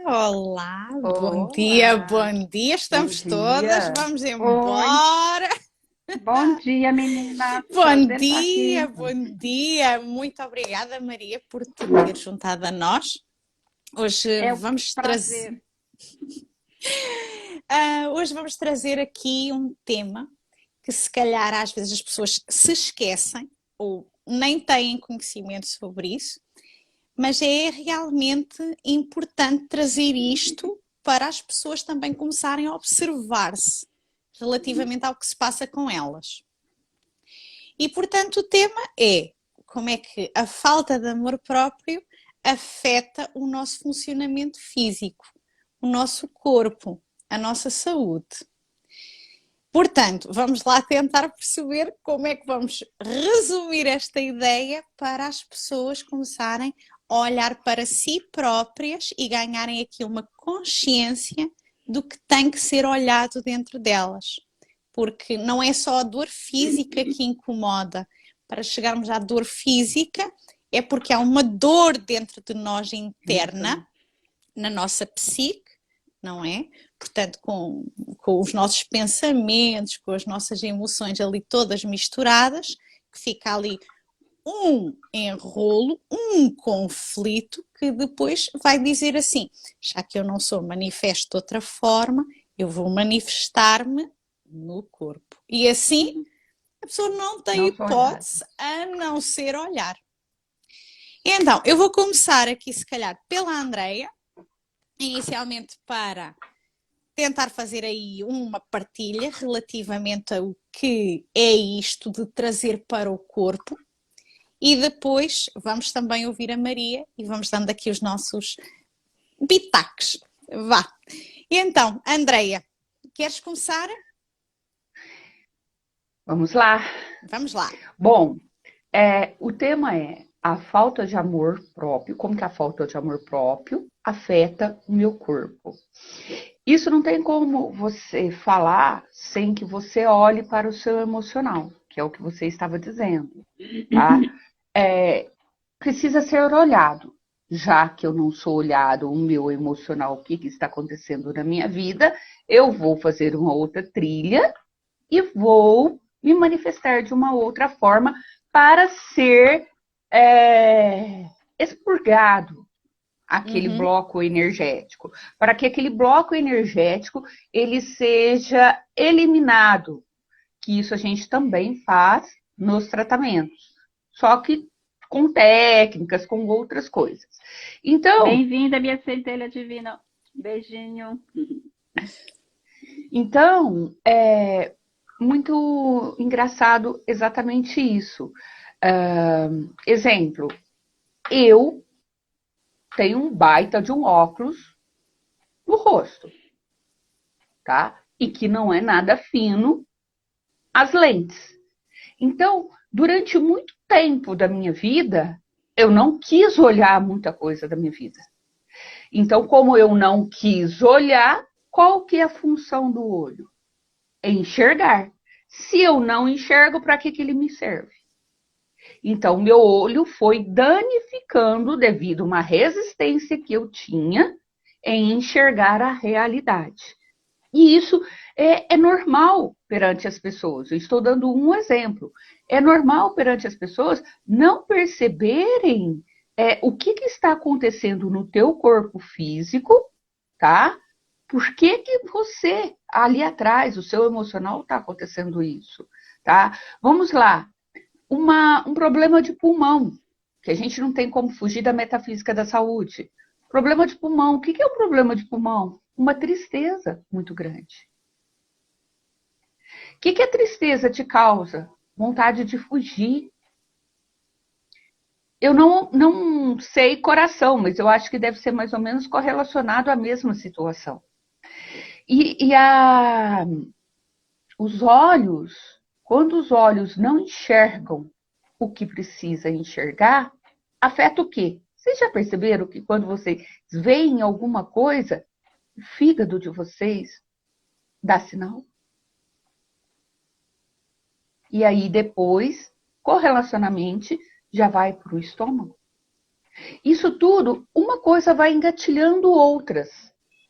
Olá, Olá, bom dia, bom estamos todas, dia. vamos Oi, embora. bom dia, meninas. Prazer estar aqui. Bom dia, muito obrigada, Maria, por te ter juntado a nós. Hoje É um vamos trazer, prazer. hoje vamos trazer aqui um tema que se calhar às vezes as pessoas se esquecem ou nem têm conhecimento sobre isso, mas é realmente importante trazer isto para as pessoas também começarem a observar-se relativamente ao que se passa com elas. E, portanto, o tema é como é que a falta de amor próprio afeta o nosso funcionamento físico, o nosso corpo, a nossa saúde. Portanto, vamos lá tentar perceber como é que vamos resumir esta ideia para as pessoas começarem a olhar para si próprias e ganharem aqui uma consciência do que tem que ser olhado dentro delas. Porque não é só a dor física que incomoda. Para chegarmos à dor física, é porque há uma dor dentro de nós interna, Isso. na nossa psique, não é? Portanto, com os nossos pensamentos, com as nossas emoções ali todas misturadas, que fica ali um enrolo, um conflito que depois vai dizer assim: já que eu não sou manifesto de outra forma, eu vou manifestar-me no corpo. E assim a pessoa não tem Não sou olhada. hipótese a não ser olhar. Então, eu vou começar aqui, se calhar, pela Andreia, inicialmente para tentar fazer aí uma partilha relativamente ao que é isto de trazer para o corpo e depois vamos também ouvir a Maria e vamos dando aqui os nossos bitaques. Vá. Então, Andreia, queres começar? Vamos lá. Vamos lá. Bom, o tema é a falta de amor próprio. Como que a falta de amor próprio afeta o meu corpo? Isso não tem como você falar sem que você olhe para o seu emocional, que é o que você estava dizendo, tá? É, precisa ser olhado. Já que eu não sou olhado o meu emocional, o que, que está acontecendo na minha vida, eu vou fazer uma outra trilha e vou me manifestar de uma outra forma para ser expurgado aquele Uhum. bloco energético, para que aquele bloco energético ele seja eliminado, que isso a gente também faz nos tratamentos, só que com técnicas, com outras coisas. Então, Bem-vinda, minha centelha divina. Beijinho. é muito engraçado exatamente isso. Exemplo, eu tenho um baita de um óculos no rosto, tá? E que não é nada fino as lentes. Então, durante muito tempo da minha vida, eu não quis olhar muita coisa da minha vida. Então, como eu não quis olhar, qual que é a função do olho? É enxergar. Se eu não enxergo, para que ele me serve? Então, meu olho foi danificando devido a uma resistência que eu tinha em enxergar a realidade. E isso é normal perante as pessoas. Eu estou dando um exemplo. É normal perante as pessoas não perceberem o que, que está acontecendo no teu corpo físico, tá? Por que, que você, ali atrás, o seu emocional está acontecendo isso, tá? Vamos lá. Um problema de pulmão, que a gente não tem como fugir da metafísica da saúde. Problema de pulmão. O que, que é o problema de pulmão? Uma tristeza muito grande. O que, que a tristeza te causa? Vontade de fugir. Eu não sei coração, mas eu acho que deve ser mais ou menos correlacionado à mesma situação. Os olhos, quando os olhos não enxergam o que precisa enxergar, afeta o quê? Vocês já perceberam que quando vocês veem alguma coisa, o fígado de vocês dá sinal? E aí depois, correlacionamente, já vai para o estômago. Isso tudo, uma coisa vai engatilhando outras.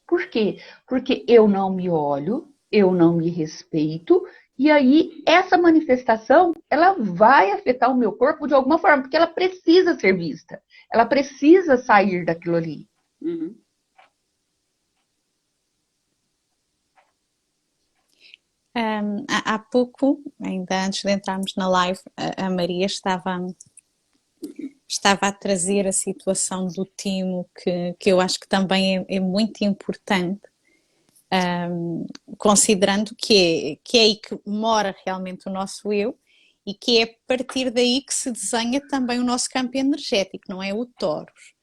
Por quê? Porque eu não me olho, eu não me respeito, e aí essa manifestação, ela vai afetar o meu corpo de alguma forma, porque ela precisa ser vista. Ela precisa sair daquilo ali. Uhum. Há pouco, ainda antes de entrarmos na live, a Maria estava a trazer a situação do timo, que eu acho que também é muito importante, considerando que é aí que mora realmente o nosso eu e que é a partir daí que se desenha também o nosso campo energético, não é o Taurus.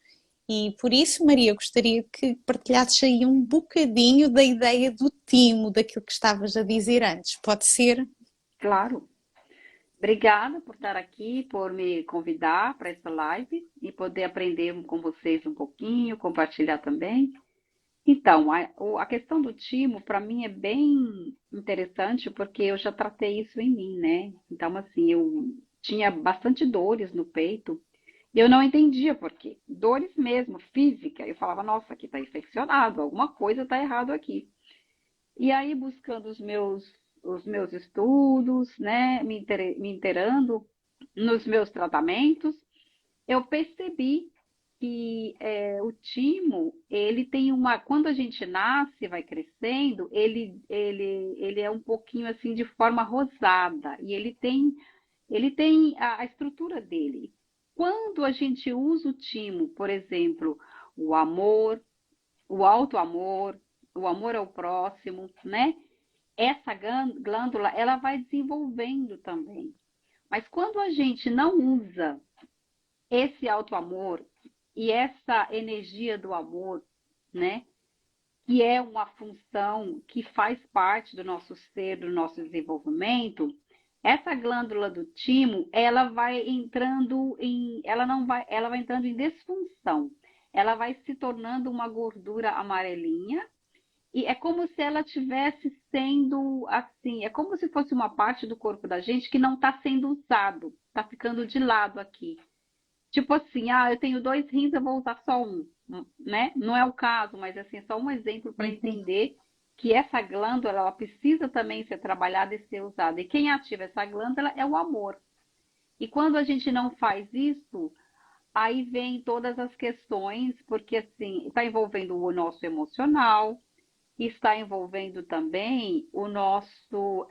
E por isso, Maria, eu gostaria que partilhasses aí um bocadinho da ideia do timo, daquilo que estavas a dizer antes. Pode ser? Claro. Obrigada por estar aqui, por me convidar para essa live e poder aprender com vocês um pouquinho, compartilhar também. Então, a questão do timo, para mim, é bem interessante porque eu já tratei isso em mim, né? Então, assim, eu tinha bastante dores no peito e eu não entendia por quê. Dores mesmo, física. Eu falava, nossa, aqui está infeccionado, alguma coisa está errado aqui. E aí, buscando os meus estudos, né, me inteirando nos meus tratamentos, eu percebi que o timo, ele tem uma, quando a gente nasce, vai crescendo, ele é um pouquinho assim de forma rosada e ele tem a estrutura dele. Quando a gente usa o timo, por exemplo, o amor, o alto amor, o amor ao próximo, né? Essa glândula, ela vai desenvolvendo também. Mas quando a gente não usa esse alto amor e essa energia do amor, né? Que é uma função que faz parte do nosso ser, do nosso desenvolvimento, essa glândula do timo, ela vai entrando em, ela não vai, ela vai entrando em desfunção. Ela vai se tornando uma gordura amarelinha e é como se ela tivesse sendo assim, é como se fosse uma parte do corpo da gente que não está sendo usado, está ficando de lado aqui. Tipo assim, eu tenho dois rins, eu vou usar só um, né? Não é o caso, mas assim, só um exemplo para Uhum. entender que essa glândula, ela precisa também ser trabalhada e ser usada. E quem ativa essa glândula é o amor. E quando a gente não faz isso, aí vem todas as questões, porque assim, está envolvendo o nosso emocional, está envolvendo também o nosso,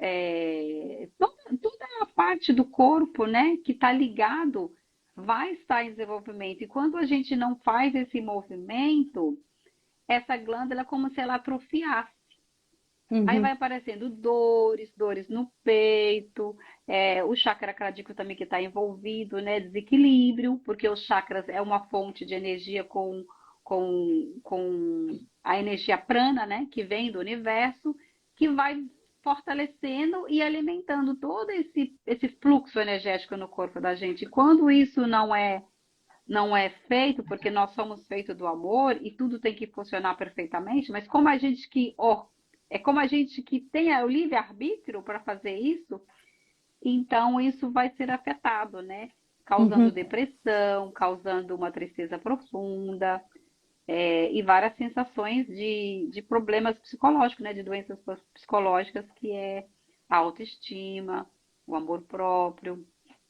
toda a parte do corpo, né, que está ligado, vai estar em desenvolvimento. E quando a gente não faz esse movimento, essa glândula é como se ela atrofiasse. Aí vai Uhum. aparecendo dores, dores no peito, o chakra cardíaco também que está envolvido, né? Desequilíbrio, porque os chakras é uma fonte de energia com a energia prana, né? Que vem do universo, que vai fortalecendo e alimentando todo esse fluxo energético no corpo da gente. E quando isso não é feito, porque nós somos feitos do amor e tudo tem que funcionar perfeitamente, mas como a gente que tem o livre-arbítrio para fazer isso, então isso vai ser afetado, né? Causando Uhum. depressão, causando uma tristeza profunda, e várias sensações de problemas psicológicos, né? De doenças psicológicas, que é a autoestima, o amor próprio,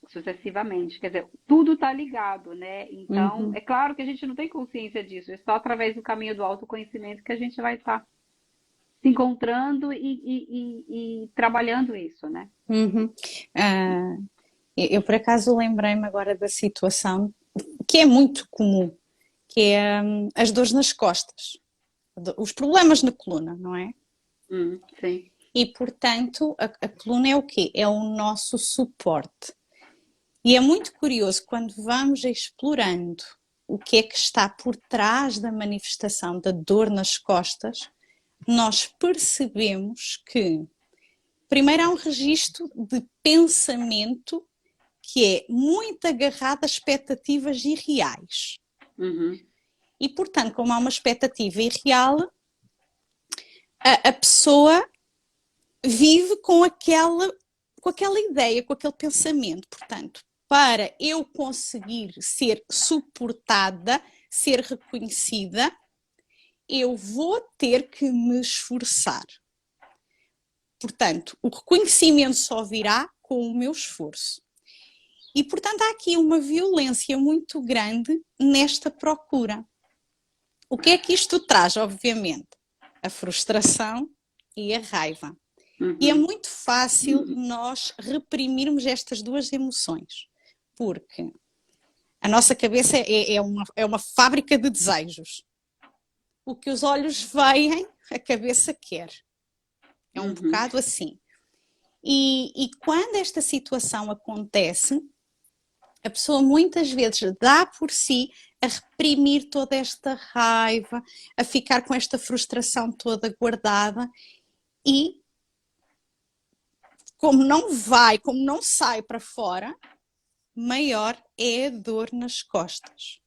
sucessivamente. Quer dizer, tudo está ligado, né? Então, Uhum. é claro que a gente não tem consciência disso, é só através do caminho do autoconhecimento que a gente vai estar se encontrando e trabalhando isso, né? Uhum. Ah, eu por acaso lembrei-me agora da situação que é muito comum, que é as dores nas costas, os problemas na coluna, não é? Sim. E portanto, a coluna é o quê? É o nosso suporte. E é muito curioso quando vamos explorando o que é que está por trás da manifestação da dor nas costas, nós percebemos que primeiro há um registro de pensamento que é muito agarrado a expectativas irreais. Uhum. E, portanto, como há uma expectativa irreal, a pessoa vive com aquela ideia, com aquele pensamento. Portanto, para eu conseguir ser suportada, ser reconhecida, eu vou ter que me esforçar. Portanto, o reconhecimento só virá com o meu esforço. E, portanto, há aqui uma violência muito grande nesta procura. O que é que isto traz, obviamente? A frustração e a raiva. E é muito fácil nós reprimirmos estas duas emoções, porque a nossa cabeça é uma fábrica de desejos. O que os olhos veem, a cabeça quer. É um bocado assim. E quando esta situação acontece, a pessoa muitas vezes dá por si a reprimir toda esta raiva, a ficar com esta frustração toda guardada e como não sai para fora, maior é a dor nas costas.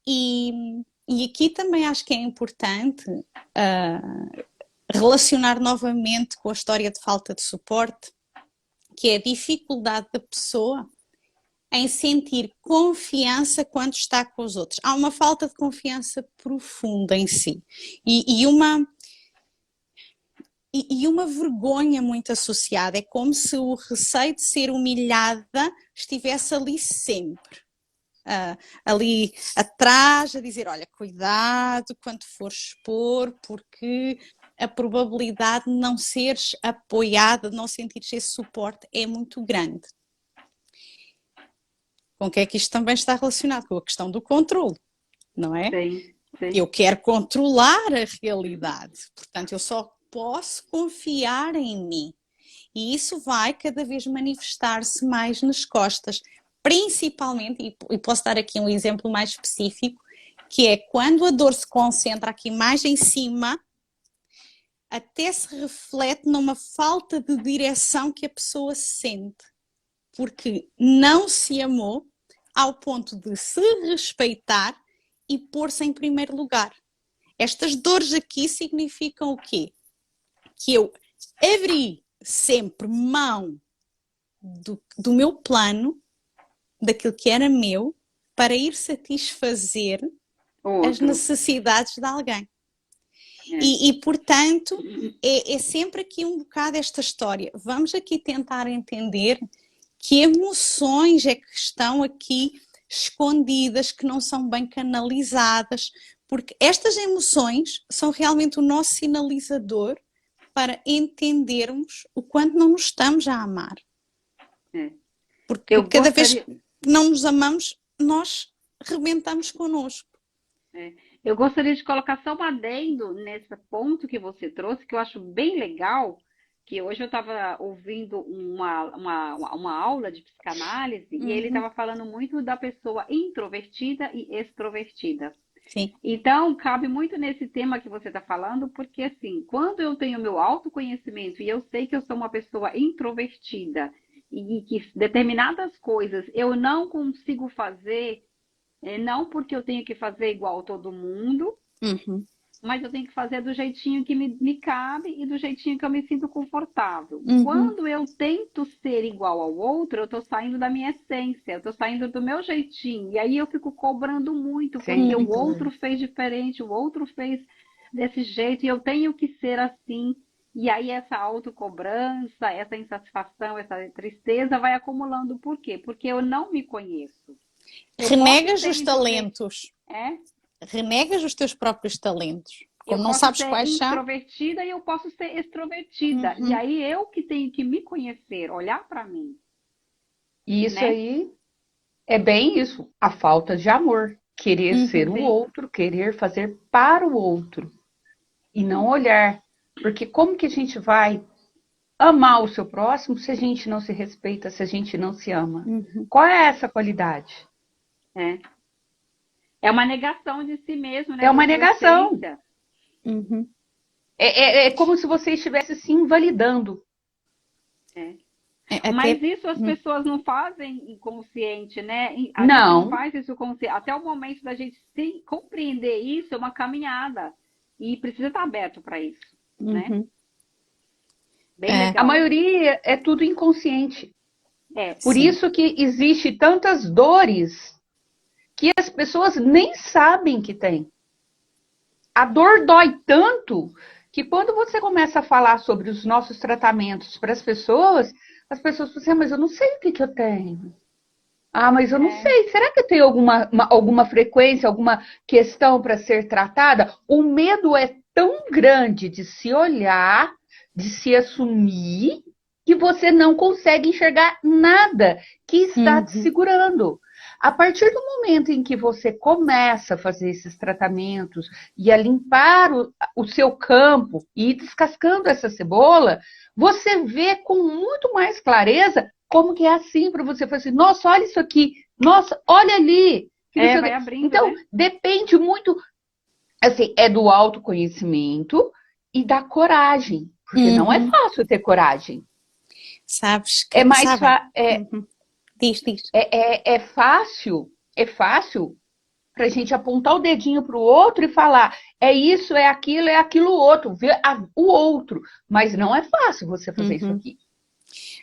E aqui também acho que é importante relacionar novamente com a história de falta de suporte, que é a dificuldade da pessoa em sentir confiança quando está com os outros. Há uma falta de confiança profunda em si e uma vergonha muito associada. É como se o receio de ser humilhada estivesse ali sempre. Ali atrás a dizer, olha, cuidado quando fores expor, porque a probabilidade de não seres apoiada, de não sentires esse suporte é muito grande. Com o que é que isto também está relacionado? Com a questão do controle, não é? Sim. Eu quero controlar a realidade, portanto eu só posso confiar em mim. E isso vai cada vez manifestar-se mais nas costas, principalmente, e posso dar aqui um exemplo mais específico, que é quando a dor se concentra aqui mais em cima, até se reflete numa falta de direção que a pessoa sente, porque não se amou ao ponto de se respeitar e pôr-se em primeiro lugar. Estas dores aqui significam o quê? Que eu abri sempre mão do meu plano, daquilo que era meu, para ir satisfazer as necessidades de alguém. E portanto, é sempre aqui um bocado esta história. Vamos aqui tentar entender que emoções é que estão aqui escondidas, que não são bem canalizadas, porque estas emoções são realmente o nosso sinalizador para entendermos o quanto não nos estamos a amar. Porque cada vez que não nos amamos, nós rebentamos connosco. Eu gostaria de colocar só um adendo nesse ponto que você trouxe, que eu acho bem legal, que hoje eu estava ouvindo uma aula de psicanálise e ele estava falando muito da pessoa introvertida e extrovertida. Sim. Então, cabe muito nesse tema que você está falando, porque assim, quando eu tenho meu autoconhecimento e eu sei que eu sou uma pessoa introvertida e que determinadas coisas eu não consigo fazer, não porque eu tenho que fazer igual todo mundo, mas eu tenho que fazer do jeitinho que me cabe e do jeitinho que eu me sinto confortável. Quando eu tento ser igual ao outro, eu estou saindo da minha essência, eu estou saindo do meu jeitinho. E aí eu fico cobrando muito, porque o outro fez diferente, o outro fez desse jeito, e eu tenho que ser assim. E aí essa autocobrança, essa insatisfação, essa tristeza vai acumulando. Por quê? Porque eu não me conheço. Renegas os talentos. É? Renegas os teus próprios talentos. Como não sabes quais são. Eu posso ser introvertida e eu posso ser extrovertida. E aí eu que tenho que me conhecer, olhar para mim. E isso aí é bem isso. A falta de amor. Querer ser o outro, querer fazer para o outro. E não olhar. Porque como que a gente vai amar o seu próximo se a gente não se respeita, se a gente não se ama? Qual é essa qualidade? É uma negação de si mesmo, né? É uma negação. É como se você estivesse se invalidando. Mas isso as pessoas não fazem inconsciente, né? A gente Não faz isso consciente. Até o momento da gente compreender isso é uma caminhada. E precisa estar aberto para isso, né? Bem legal. A maioria é tudo inconsciente. Por Sim. isso que existe tantas dores que as pessoas nem sabem que tem. A dor dói tanto que quando você começa a falar sobre os nossos tratamentos para as pessoas falam assim, mas eu não sei o que eu tenho. Ah, mas eu não sei. Será que eu tenho alguma frequência, alguma questão para ser tratada? O medo é tão grande de se olhar, de se assumir, que você não consegue enxergar nada que está te segurando. A partir do momento em que você começa a fazer esses tratamentos e a limpar o seu campo e ir descascando essa cebola, você vê com muito mais clareza como que é assim para você falar assim, nossa, olha isso aqui, nossa, olha ali. Vai abrindo, então, né? depende muito, assim, é do autoconhecimento e da coragem, porque não é fácil ter coragem. Sabes É que, mais sabem? fácil. Diz, diz. É fácil para a gente apontar o dedinho para o outro e falar é isso, é aquilo outro, ver o outro. Mas não é fácil você fazer isso aqui.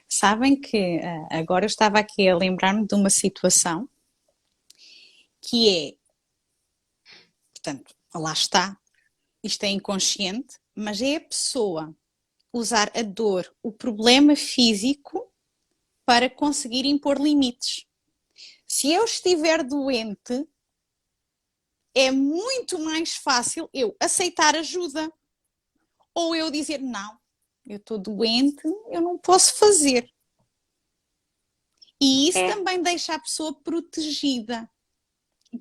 Sabem que agora eu estava aqui a lembrar-me de uma situação que é, portanto, lá está, isto é inconsciente, mas é a pessoa usar a dor, o problema físico, para conseguir impor limites. Se eu estiver doente, é muito mais fácil eu aceitar ajuda ou eu dizer não, eu estou doente, eu não posso fazer. E isso também deixa a pessoa protegida.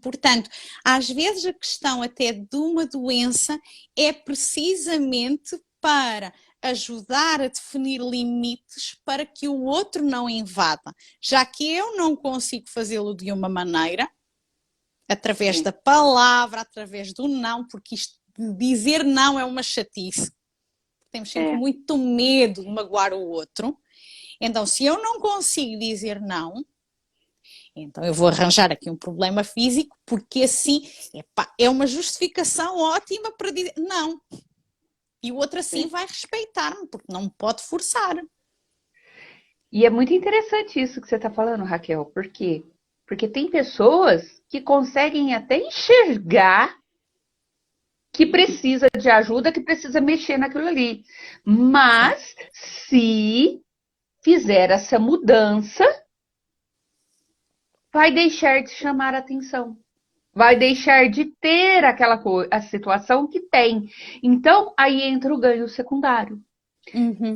Portanto, às vezes a questão até de uma doença é precisamente para ajudar a definir limites para que o outro não invada. Já que eu não consigo fazê-lo de uma maneira, através da palavra, através do não, porque isto de dizer não é uma chatice. Temos sempre muito medo de magoar o outro. Então, se eu não consigo dizer não, então eu vou arranjar aqui um problema físico, porque assim, é uma justificação ótima para dizer não. E o outro assim vai respeitar-me, porque não me pode forçar. E é muito interessante isso que você está falando, Raquel. Por quê? Porque tem pessoas que conseguem até enxergar que precisa de ajuda, que precisa mexer naquilo ali. Mas se fizer essa mudança, vai deixar de chamar a atenção. Vai deixar de ter a situação que tem. Então, aí entra o ganho secundário.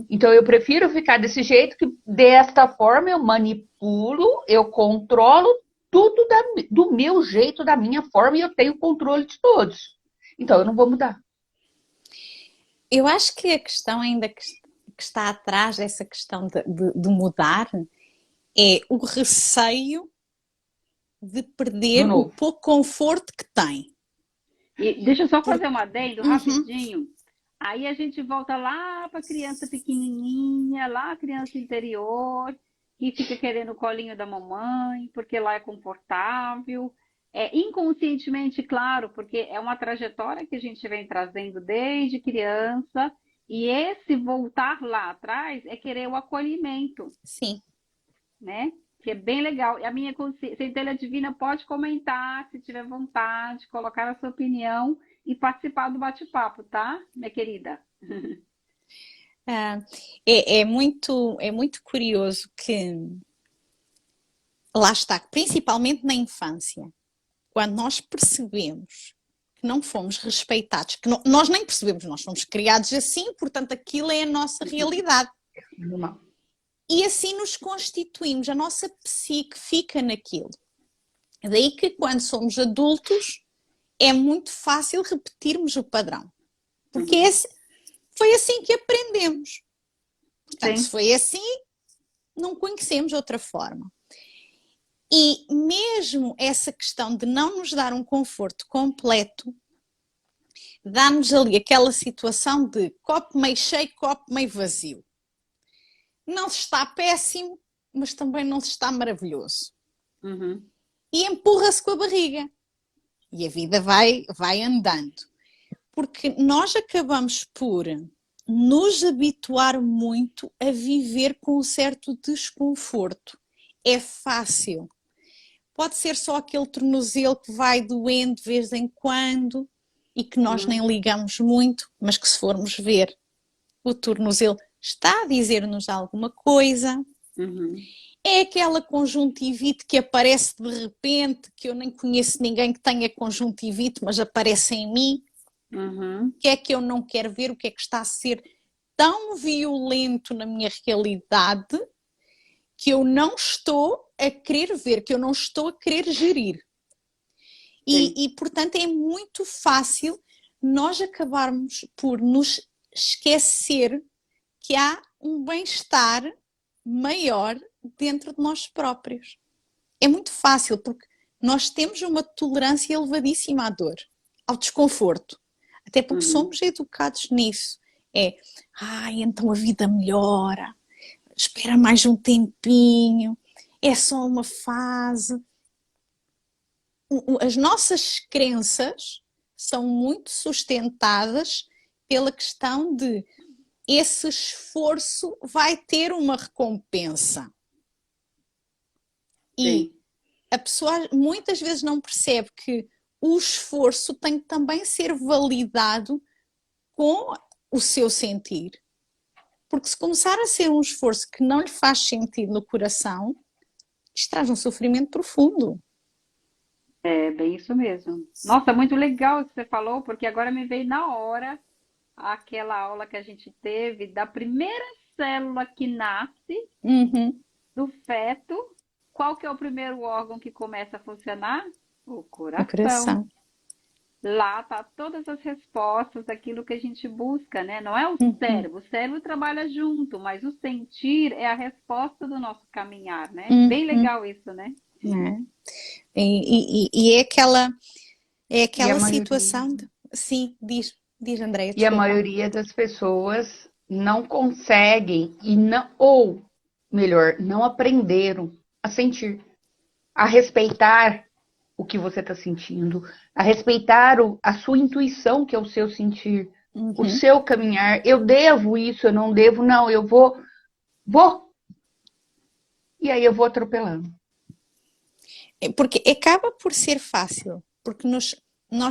Então, eu prefiro ficar desse jeito, que desta forma eu manipulo, eu controlo tudo do meu jeito, da minha forma, e eu tenho controle de todos. Então, eu não vou mudar. Eu acho que a questão ainda que está atrás dessa questão de mudar é o receio de perder o pouco conforto que tem. E deixa eu só fazer um adendo rapidinho. Aí a gente volta lá para a criança pequenininha, lá a criança interior, que fica querendo o colinho da mamãe, porque lá é confortável. Inconscientemente, claro, porque é uma trajetória que a gente vem trazendo desde criança, e esse voltar lá atrás é querer o acolhimento. Sim. Né? Que é bem legal. E a minha centelha divina pode comentar, se tiver vontade, colocar a sua opinião e participar do bate-papo, tá, minha querida? É muito curioso que lá está, principalmente na infância, quando nós percebemos que não fomos respeitados, que nós nem percebemos, nós fomos criados assim, portanto aquilo é a nossa realidade. E assim nos constituímos, a nossa psique fica naquilo. Daí que quando somos adultos é muito fácil repetirmos o padrão. Porque foi assim que aprendemos. Portanto, se foi assim, não conhecemos outra forma. E mesmo essa questão de não nos dar um conforto completo, dá-nos ali aquela situação de copo meio cheio, copo meio vazio. Não se está péssimo, mas também não se está maravilhoso. E empurra-se com a barriga. E a vida vai andando. Porque nós acabamos por nos habituar muito a viver com um certo desconforto. É fácil. Pode ser só aquele tornozelo que vai doendo de vez em quando e que nós nem ligamos muito, mas que se formos ver, o tornozelo está a dizer-nos alguma coisa. Uhum. É aquela conjuntivite que aparece de repente, que eu nem conheço ninguém que tenha conjuntivite, mas aparece em mim. Uhum. O que é que eu não quero ver? O que é que está a ser tão violento na minha realidade que eu não estou a querer ver, que eu não estou a querer gerir. E, portanto, é muito fácil nós acabarmos por nos esquecer que há um bem-estar maior dentro de nós próprios. É muito fácil, porque nós temos uma tolerância elevadíssima à dor, ao desconforto. Até porque somos educados nisso. Então a vida melhora, espera mais um tempinho, é só uma fase. As nossas crenças são muito sustentadas pela questão de esse esforço vai ter uma recompensa. E a pessoa muitas vezes não percebe que o esforço tem que também ser validado com o seu sentir. Porque se começar a ser um esforço que não lhe faz sentido no coração, isto traz um sofrimento profundo. É bem isso mesmo. Nossa, muito legal o que você falou, porque agora me veio na hora aquela aula que a gente teve da primeira célula que nasce do feto. Qual que é o primeiro órgão que começa a funcionar? O O coração. coração. Lá tá todas as respostas daquilo que a gente busca, né? Não é o cérebro. O cérebro trabalha junto, mas o sentir é a resposta do nosso caminhar, né? Bem legal isso, né? E é aquela maioria- situação de... Sim, diz Andréia, E a desculpa. maioria das pessoas não conseguem e não, ou melhor, não aprenderam a sentir, a respeitar o que você está sentindo, a respeitar a sua intuição, que é o seu sentir, o seu caminhar. Eu devo isso, eu não devo, não, eu vou. E aí eu vou atropelando. Porque acaba por ser fácil, porque nós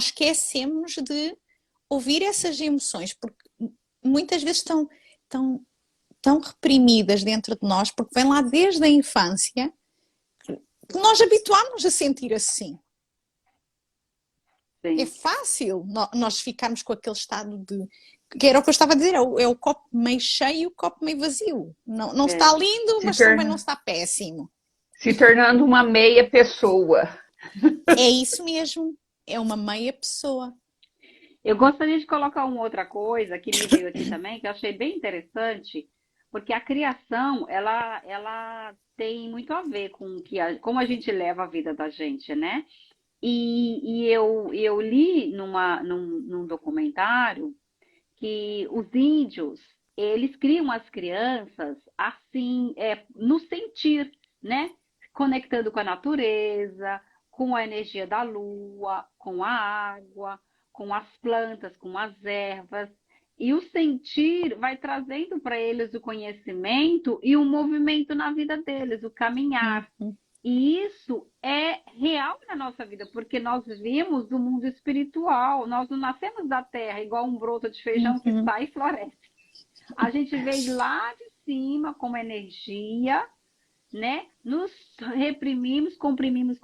esquecemos de ouvir essas emoções, porque muitas vezes estão reprimidas dentro de nós, porque vem lá desde a infância, que nós habituámos a sentir assim. Sim. É fácil nós ficarmos com aquele estado de... Que era o que eu estava a dizer, é o copo meio cheio e o copo meio vazio. Não está lindo, mas também não está péssimo. Se tornando uma meia pessoa. É isso mesmo, é uma meia pessoa. Eu gostaria de colocar uma outra coisa que me veio aqui também, que eu achei bem interessante, porque a criação, ela tem muito a ver com como a gente leva a vida da gente, né? E eu li num documentário que os índios, eles criam as crianças assim, no sentir, né? Conectando com a natureza, com a energia da lua, com a água, com as plantas, com as ervas. E o sentir vai trazendo para eles o conhecimento e o movimento na vida deles, o caminhar. E isso é real na nossa vida, porque nós vivemos do mundo espiritual. Nós não nascemos da terra igual um broto de feijão que sai e floresce. A gente veio lá de cima com energia, né? Nos reprimimos, comprimimos,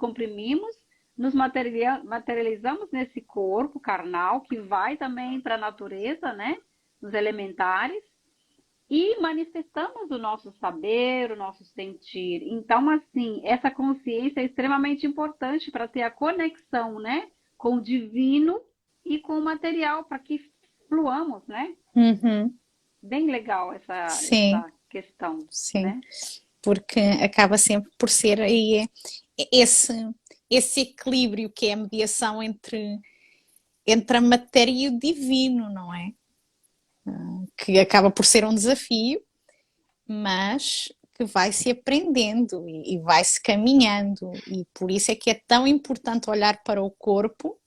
nos materializamos nesse corpo carnal que vai também para a natureza, né? Nos elementares. E manifestamos o nosso saber, o nosso sentir. Então, assim, essa consciência é extremamente importante para ter a conexão, né, com o divino e com o material, para que fluamos, né? Bem legal essa questão, sim. né? Porque acaba sempre por ser aí esse equilíbrio que é a mediação entre a matéria e o divino, não é? Que acaba por ser um desafio, mas que vai-se aprendendo e vai-se caminhando, e por isso é que é tão importante olhar para o corpo,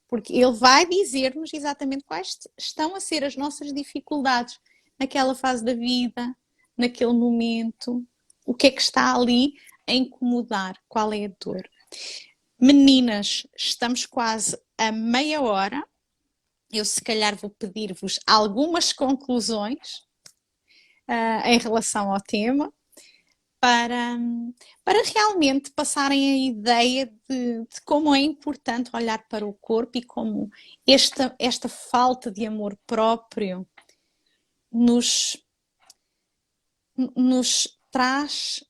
porque ele vai dizer-nos exatamente quais estão a ser as nossas dificuldades. naquela fase da vida, naquele momento, o que é que está ali a incomodar, qual é a dor. Meninas, estamos quase a meia hora. Eu se calhar vou pedir-vos algumas conclusões em relação ao tema para, para realmente passarem a ideia de como é importante olhar para o corpo e como esta falta de amor próprio nos traz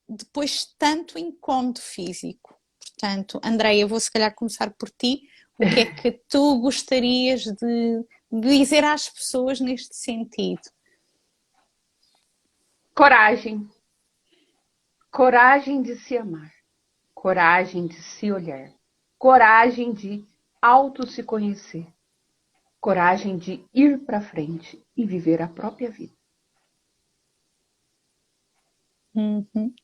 depois tanto incómodo físico. Portanto, Andreia, eu vou se calhar começar por ti. O que é que tu gostarias de dizer às pessoas neste sentido? Coragem. Coragem de se amar. Coragem de se olhar. Coragem de auto se conhecer. Coragem de ir para frente e viver a própria vida. Uhum.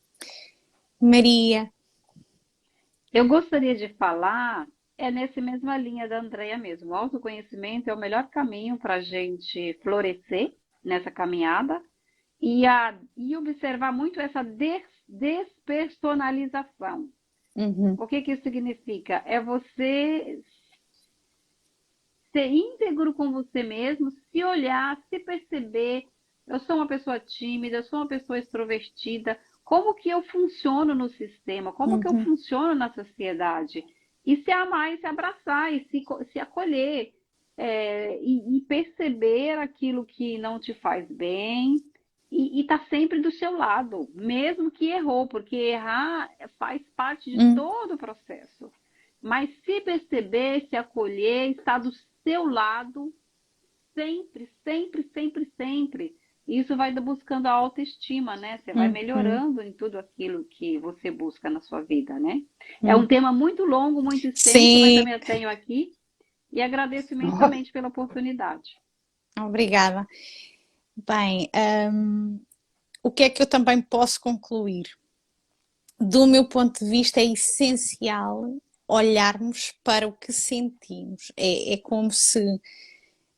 Maria. Eu gostaria de falar, nessa mesma linha da Andrea mesmo. O autoconhecimento é o melhor caminho para a gente florescer nessa caminhada e observar muito essa despersonalização. Uhum. O que isso significa? É você ser íntegro com você mesmo, se olhar, se perceber. Eu sou uma pessoa tímida, eu sou uma pessoa extrovertida. Como que eu funciono no sistema? Como que eu Uhum. funciono na sociedade? E se amar e se abraçar e se acolher. E perceber aquilo que não te faz bem e tá sempre do seu lado, mesmo que errou, porque errar faz parte de Uhum. todo o processo. Mas se perceber, se acolher, estar do seu lado sempre, sempre, sempre, sempre. Isso vai buscando a autoestima, né? Você vai Uhum. melhorando em tudo aquilo que você busca na sua vida, né? É um Uhum. tema muito longo, muito extenso, mas Sim, também eu tenho aqui e agradeço Nossa. imensamente pela oportunidade. obrigada. Bem, o que é que eu também posso concluir? Do meu ponto de vista, é essencial olharmos para o que sentimos. É como se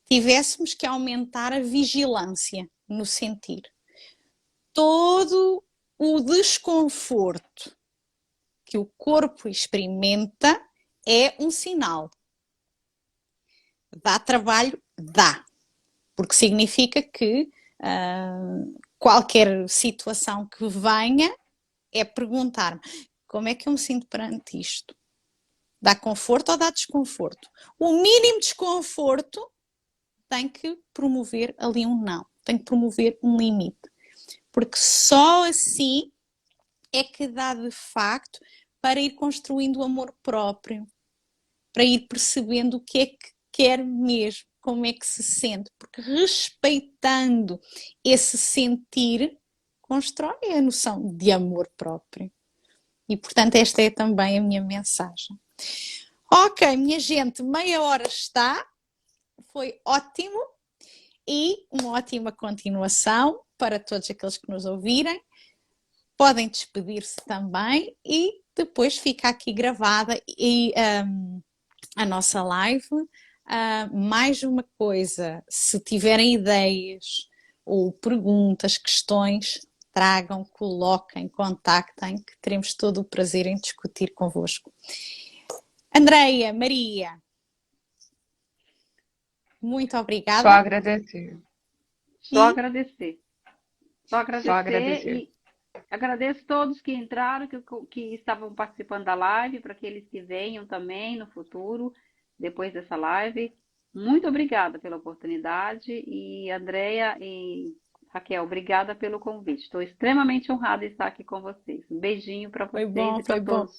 tivéssemos que aumentar a vigilância no sentir. Todo o desconforto que o corpo experimenta é um sinal. Dá trabalho? Dá. Porque significa que qualquer situação que venha é perguntar-me como é que eu me sinto perante isto? Dá conforto ou dá desconforto? O mínimo desconforto tem que promover ali um não, tem que promover um limite. Porque só assim é que dá de facto para ir construindo o amor próprio, para ir percebendo o que é que quer mesmo, como é que se sente, porque respeitando esse sentir, constrói a noção de amor próprio. E portanto, esta é também a minha mensagem. Ok, minha gente, meia hora está, foi ótimo e uma ótima continuação para todos aqueles que nos ouvirem. Podem despedir-se também e depois fica aqui gravada a nossa live. Mais uma coisa, se tiverem ideias ou perguntas, questões, tragam, coloquem, contactem, que teremos todo o prazer em discutir convosco. Andreia, Maria, muito Só obrigada agradecer. Só e agradecer. Só Só agradecer agradecer. e agradeço todos que entraram, que estavam participando da live, para aqueles que venham também no futuro, depois dessa live. Muito obrigada pela oportunidade e Andréia e Raquel, obrigada pelo convite. Estou extremamente honrada de estar aqui com vocês. Um beijinho para vocês e para foi bom. todos.